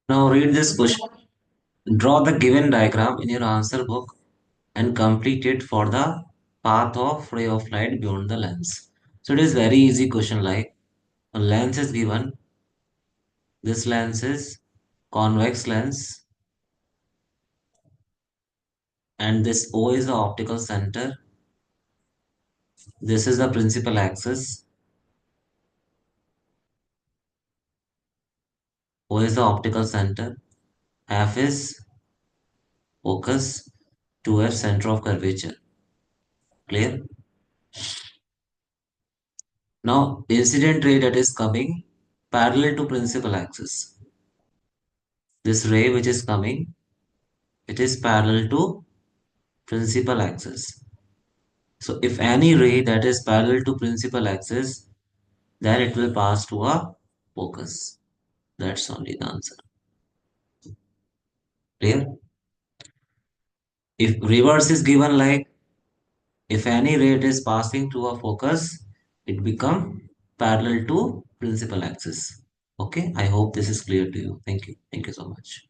Now read this question. Draw the given diagram in your answer book and complete it for the path of ray of light beyond the lens. So it is very easy question like a lens is given. This lens is convex lens and this O is the optical center. This is the principal axis. O is the optical center. F is focus. 2F center of curvature. Clear? Now incident ray that is coming parallel to principal axis. This ray which is coming, it is parallel to principal axis. So if any ray that is parallel to principal axis, then it will pass to a focus. That's only the answer. Clear? If reverse is given like if any ray is passing through a focus, it become parallel to principal axis. Okay, I hope this is clear to you. Thank you. Thank you so much.